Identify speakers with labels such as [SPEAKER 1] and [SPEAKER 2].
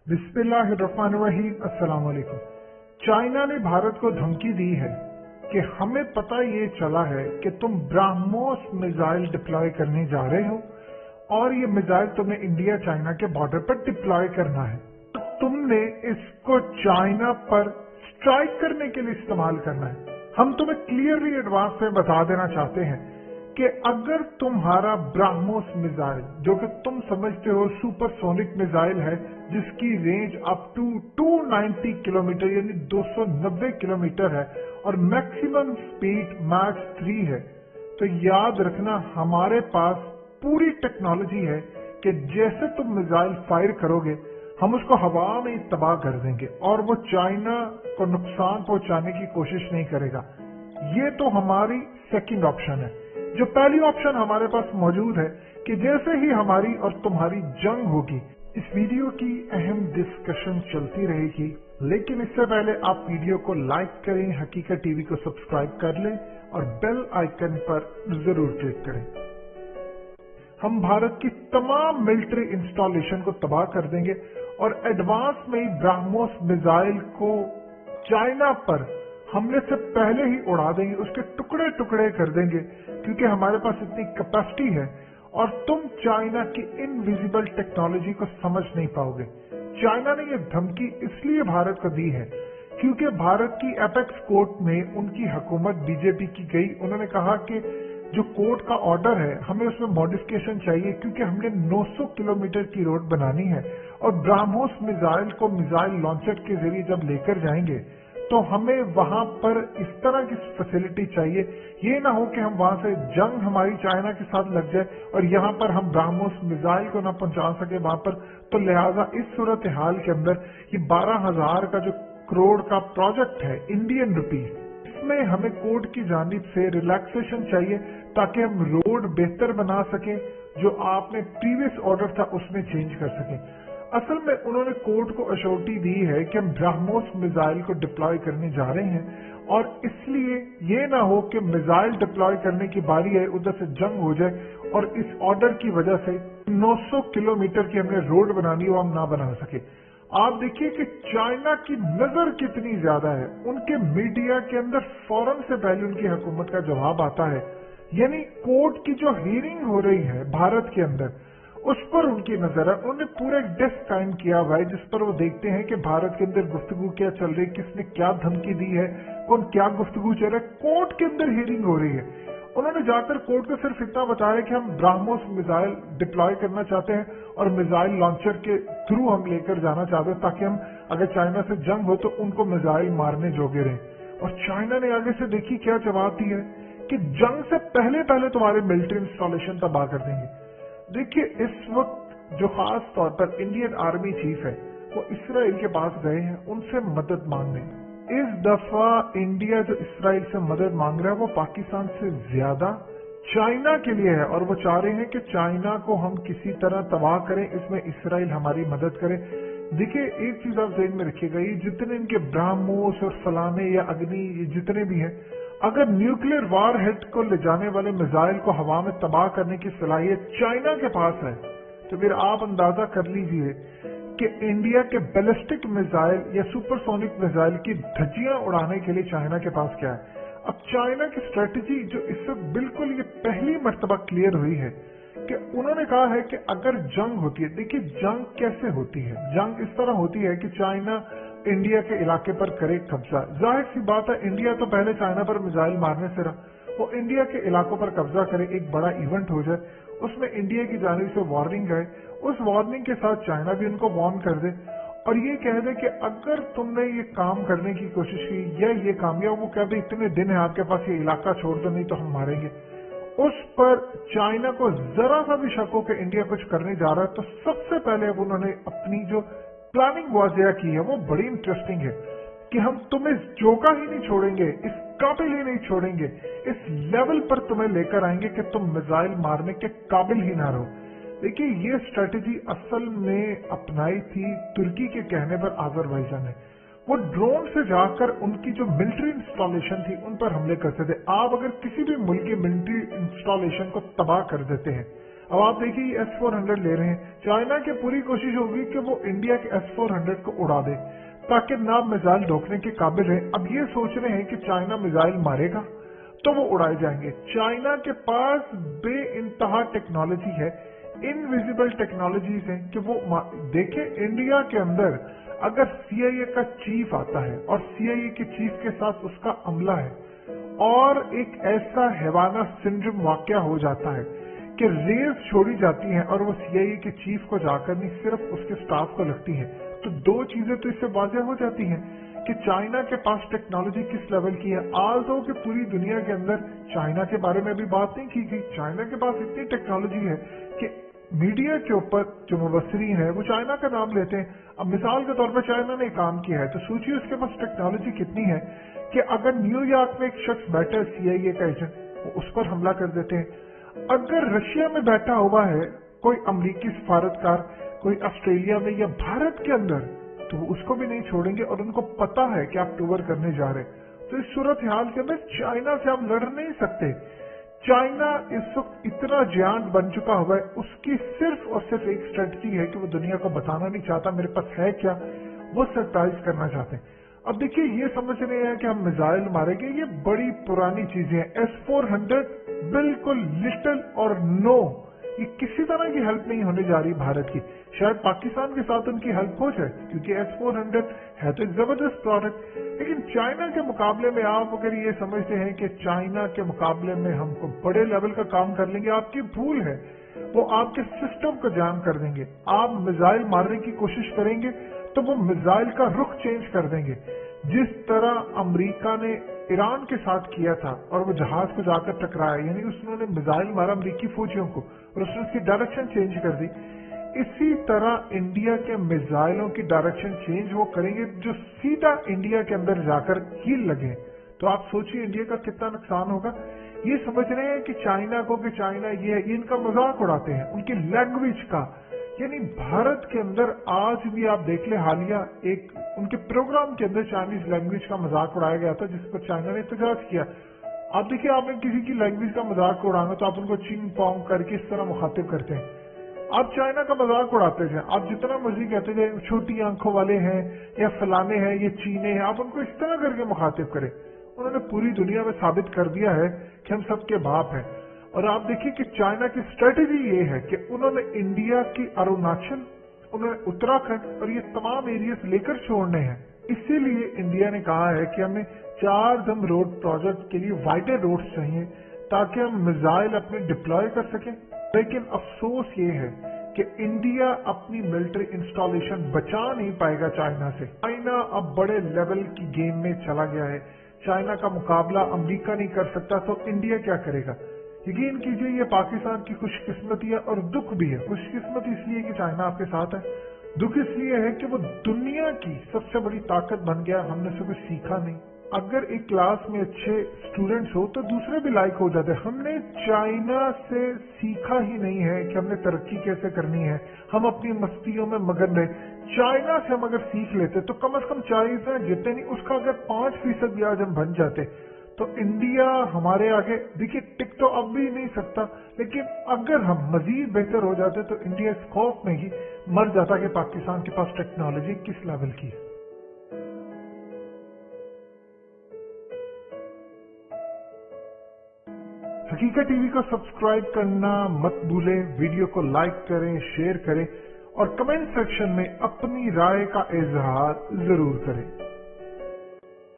[SPEAKER 1] बिस्मिल्लाहिर्रहमानिर्रहीम। अस्सलाम वालेकुम। चाइना ने भारत को धमकी दी है कि हमें पता ये चला है कि तुम ब्रह्मोस मिसाइल डिप्लॉय करने जा रहे हो और ये मिसाइल तुम्हें इंडिया चाइना के बॉर्डर पर डिप्लॉय करना है। तुमने इसको चाइना पर स्ट्राइक करने के लिए इस्तेमाल करना है। हम तुम्हें क्लियरली एडवांस में बता देना चाहते हैं कि अगर तुम्हारा ब्रह्मोस मिसाइल, जो कि तुम समझते हो सुपरसोनिक मिसाइल है जिसकी रेंज अप टू 290 किलोमीटर यानी 290 किलोमीटर है और मैक्सिमम स्पीड मैच 3 है, तो याद रखना हमारे पास पूरी टेक्नोलॉजी है कि जैसे तुम मिसाइल फायर करोगे हम उसको हवा में ही तबाह कर देंगे और वो चाइना को नुकसान पहुंचाने की कोशिश नहीं करेगा। ये तो हमारी सेकंड ऑप्शन है। जो पहली ऑप्शन हमारे पास मौजूद है कि जैसे ही हमारी और तुम्हारी जंग होगी, इस वीडियो की अहम डिस्कशन चलती रहेगी, लेकिन इससे पहले आप वीडियो को लाइक करें, हकीकत टीवी को सब्सक्राइब कर लें और बेल आइकन पर जरूर क्लिक करें। हम भारत की तमाम मिलिट्री इंस्टॉलेशन को तबाह कर देंगे और एडवांस में ही ब्रह्मोस मिसाइल को चाइना पर हमले से पहले ही उड़ा देंगे, उसके टुकड़े टुकड़े कर देंगे, क्योंकि हमारे पास इतनी कैपेसिटी है और तुम चाइना की इनविजिबल टेक्नोलॉजी को समझ नहीं पाओगे। चाइना ने यह धमकी इसलिए भारत को दी है क्योंकि भारत की एपेक्स कोर्ट में उनकी हुकूमत बीजेपी की गई। उन्होंने कहा कि जो कोर्ट का ऑर्डर है हमें उसमें मॉडिफिकेशन चाहिए, क्योंकि हमने 900 किलोमीटर की रोड बनानी है और ब्रह्मोस मिसाइल को मिसाइल लॉन्चर के जरिए जब लेकर जाएंगे तो हमें वहां पर इस तरह की फैसिलिटी चाहिए। ये ना हो कि हम वहां से जंग हमारी चाइना के साथ लग जाए और यहाँ पर हम ब्रह्मोस मिसाइल को ना पहुंचा सके वहां पर। तो लिहाजा इस सूरत हाल के अंदर ये 12,000 का जो करोड़ का प्रोजेक्ट है इंडियन रुपीज, इसमें हमें कोर्ट की जानिब से रिलैक्सेशन चाहिए ताकि हम रोड बेहतर बना सकें। जो आपने प्रीवियस ऑर्डर था उसमें चेंज कर सकें। असल में उन्होंने कोर्ट को अश्योरिटी दी है कि हम ब्रह्मोस मिसाइल को डिप्लॉय करने जा रहे हैं और इसलिए ये ना हो कि मिसाइल डिप्लॉय करने की बारी है, उधर से जंग हो जाए और इस ऑर्डर की वजह से 900 किलोमीटर की हमने रोड बनानी हो हम ना बना सके। आप देखिए कि चाइना की नजर कितनी ज्यादा है। उनके मीडिया के अंदर फौरन से पहले उनकी हुकूमत का जवाब आता है, यानी कोर्ट की जो हियरिंग हो रही है भारत के अंदर उस पर उनकी नजर है। उन्होंने पूरा एक डेस्क टाइम किया हुआ है जिस पर वो देखते हैं कि भारत के अंदर गुफ्तगू क्या चल रही है, किसने क्या धमकी दी है, कौन क्या गुफ्तगू चल रहा है। कोर्ट के अंदर हियरिंग हो रही है। उन्होंने जाकर कोर्ट को सिर्फ इतना बताया कि हम ब्रह्मोस मिसाइल डिप्लॉय करना चाहते हैं और मिसाइल लॉन्चर के थ्रू हम लेकर जाना चाहते हैं ताकि हम अगर चाइना से जंग हो तो उनको मिसाइल मारने जोगे रहें। और चाइना ने आगे से देखी क्या जवाब दिया है कि जंग से पहले पहले तुम्हारे मिलिट्री इंस्टॉलेशन तबाह कर देंगे। देखिए इस वक्त जो खास तौर पर इंडियन आर्मी चीफ है वो इसराइल के पास गए हैं उनसे मदद मांगने। इस दफा इंडिया जो इसराइल से मदद मांग रहा है वो पाकिस्तान से ज्यादा चाइना के लिए है और वो चाह रहे हैं कि चाइना को हम किसी तरह तबाह करें, इसमें इसराइल हमारी मदद करे। देखिए एक चीज आप ज़हन में रखिएगा, ये जितने इनके ब्रह्मोस और फलाने या अग्नि ये जितने भी हैं, अगर न्यूक्लियर वार हेड को ले जाने वाले मिसाइल को हवा में तबाह करने की सलाहियत चाइना के पास है तो फिर आप अंदाजा कर लीजिए कि इंडिया के बैलिस्टिक मिसाइल या सुपरसोनिक मिसाइल की धज्जियां उड़ाने के लिए चाइना के पास क्या है। अब चाइना की स्ट्रेटेजी जो इस वक्त बिल्कुल ये पहली मर्तबा क्लियर हुई है कि उन्होंने कहा है कि अगर जंग होती है, देखिए जंग कैसे होती है, जंग इस तरह होती है कि चाइना इंडिया के इलाके पर करे कब्जा। जाहिर सी बात है इंडिया तो पहले चाइना पर मिसाइल मारने से रहा, वो इंडिया के इलाकों पर कब्जा करे, एक बड़ा इवेंट हो जाए, उसमें इंडिया की जानिब से वार्निंग आए, उस वार्निंग के साथ चाइना भी उनको वार्न कर दे और ये कह दे कि अगर तुमने ये काम करने की कोशिश की या ये कामयाब, वो कह दे इतने दिन है आपके पास, ये इलाका छोड़ दो नहीं तो हम मारेंगे। उस पर चाइना को जरा सा भी शक हो कि इंडिया कुछ करने जा रहा है तो सबसे पहले अब उन्होंने अपनी जो प्लानिंग वाजिया की है वो बड़ी इंटरेस्टिंग है कि हम तुम्हें जोगा ही नहीं छोड़ेंगे, इस काबिल ही नहीं छोड़ेंगे, इस लेवल पर तुम्हें लेकर आएंगे कि तुम मिसाइल मारने के काबिल ही ना रहो। देखिए ये स्ट्रेटेजी असल में अपनाई थी तुर्की के कहने पर आजरबाईजान ने। वो ड्रोन से जाकर उनकी जो मिलिट्री इंस्टॉलेशन थी उन पर हमले करते थे। आप अगर किसी भी मुल्क की मिलिट्री इंस्टॉलेशन को तबाह कर देते हैं, अब आप देखिए ये S-400 ले रहे हैं, चाइना की पूरी कोशिश होगी कि वो इंडिया के S-400 को उड़ा दे ताकि ना मिसाइल रोकने के काबिल है। अब ये सोच रहे हैं कि चाइना मिसाइल मारेगा तो वो उड़ाए जाएंगे। चाइना के पास बेइंतहा टेक्नोलॉजी है, इनविजिबल टेक्नोलॉजीज है कि वो देखे इंडिया के अंदर अगर CIA का चीफ आता है और CIA के चीफ के साथ उसका अमला है और एक ऐसा हैवाना सिंड्रोम वाकया हो जाता है कि रेस छोड़ी जाती हैं और वो CIA के चीफ को जाकर नहीं सिर्फ उसके स्टाफ को लगती है, तो दो चीजें तो इससे वाज़ेह हो जाती हैं कि चाइना के पास टेक्नोलॉजी किस लेवल की है। आज तो कि पूरी दुनिया के अंदर चाइना के बारे में अभी बात नहीं की गई, चाइना के पास इतनी टेक्नोलॉजी है कि मीडिया के ऊपर जो मुबस्सरीन है वो चाइना का नाम लेते हैं। अब मिसाल के तौर पर चाइना ने काम किया है तो सोचिए उसके पास टेक्नोलॉजी कितनी है कि अगर न्यूयॉर्क में एक शख्स बैठा है CIA का एजेंट, उस पर हमला कर देते हैं। अगर रशिया में बैठा हुआ है कोई अमरीकी सफारतकार, कोई ऑस्ट्रेलिया में या भारत के अंदर, तो उसको भी नहीं छोड़ेंगे और उनको पता है कि आप टूर करने जा रहे हैं। तो इस सूरत हाल के अंदर चाइना से आप लड़ नहीं सकते। चाइना इस वक्त इतना जियांट बन चुका हुआ है, उसकी सिर्फ और सिर्फ एक स्ट्रेटजी है कि वो दुनिया को बताना नहीं चाहता मेरे पास है क्या, वो सरप्राइज करना चाहते हैं। अब देखिए ये समझ रहे हैं कि हम मिसाइल मारेंगे, ये बड़ी पुरानी चीजें हैं। S-400 बिल्कुल लिटिल और नो, ये किसी तरह की हेल्प नहीं होने जा रही भारत की। शायद पाकिस्तान के साथ उनकी हेल्प हो जाए क्योंकि S-400 है तो एक जबरदस्त प्रोडक्ट, लेकिन चाइना के मुकाबले में आप अगर ये समझते हैं कि चाइना के मुकाबले में हमको बड़े लेवल का काम कर लेंगे, आपकी भूल है। वो आपके सिस्टम को जाम कर देंगे। आप मिसाइल मारने की कोशिश करेंगे तो वो मिसाइल का रुख चेंज कर देंगे। जिस तरह अमेरिका ने ईरान के साथ किया था और वो जहाज को जाकर टकराया, यानी उसने मिसाइल मारा अमेरिकी फौजियों को और उसने उसकी डायरेक्शन चेंज कर दी, इसी तरह इंडिया के मिसाइलों की डायरेक्शन चेंज वो करेंगे जो सीधा इंडिया के अंदर जाकर कील लगे। तो आप सोचिए इंडिया का कितना नुकसान होगा। ये समझ रहे हैं कि चाइना को कि चाइना ये है, इनका मजाक उड़ाते हैं उनकी लैंग्वेज का। यानी भारत के अंदर आज भी आप देख ले, हालिया एक उनके प्रोग्राम के अंदर चाइनीज लैंग्वेज का मजाक उड़ाया गया था जिस पर चाइना ने एहतजाज किया। आप देखिए, आपने किसी की लैंग्वेज का मजाक उड़ाना तो आप उनको चिंग पोंग करके इस तरह मुखातिब करते हैं। आप चाइना का मजाक उड़ाते थे, आप जितना मर्जी कहते थे छोटी आंखों वाले हैं या फलाने हैं, ये चीने हैं, आप उनको इस तरह करके मुखातिब करें। उन्होंने पूरी दुनिया में साबित कर दिया है कि हम सबके बाप हैं। और आप देखिए कि चाइना की स्ट्रेटेजी ये है कि उन्होंने इंडिया की अरुणाचल, उन्होंने उत्तराखंड और ये तमाम एरियाज लेकर छोड़ने हैं। इसीलिए इंडिया ने कहा है कि हमें 4 धम रोड प्रोजेक्ट के लिए वाइडर रोड्स चाहिए ताकि हम मिसाइल अपने डिप्लॉय कर सकें। लेकिन अफसोस ये है कि इंडिया अपनी मिलिट्री इंस्टॉलेशन बचा नहीं पाएगा चाइना से। चाइना अब बड़े लेवल की गेम में चला गया है। चाइना का मुकाबला अमेरिका नहीं कर सकता तो इंडिया क्या करेगा। यकीन कीजिए ये पाकिस्तान की खुशकिस्मती है और दुख भी है। खुशकिस्मत इसलिए कि चाइना आपके साथ है, दुख इसलिए है कि वो दुनिया की सबसे बड़ी ताकत बन गया। हमने से कुछ सीखा नहीं। अगर एक क्लास में अच्छे स्टूडेंट्स हो तो दूसरे भी लायक हो जाते हैं। हमने चाइना से सीखा ही नहीं है कि हमने तरक्की कैसे करनी है। हम अपनी मस्तियों में मगन रहे। चाइना से हम अगर सीख लेते तो कम से कम चाइना जितने नहीं उसका अगर 5% भी आज हम बन जाते तो इंडिया हमारे आगे देखिए टिक तो अब भी नहीं सकता, लेकिन अगर हम मजीद बेहतर हो जाते तो इंडिया इस खौफ में ही मर जाता कि पाकिस्तान के पास टेक्नोलॉजी किस लेवल की है। हकीकत टीवी को सब्सक्राइब करना मत भूलें, वीडियो को लाइक करें, शेयर करें और कमेंट सेक्शन में अपनी राय का इजहार जरूर करें।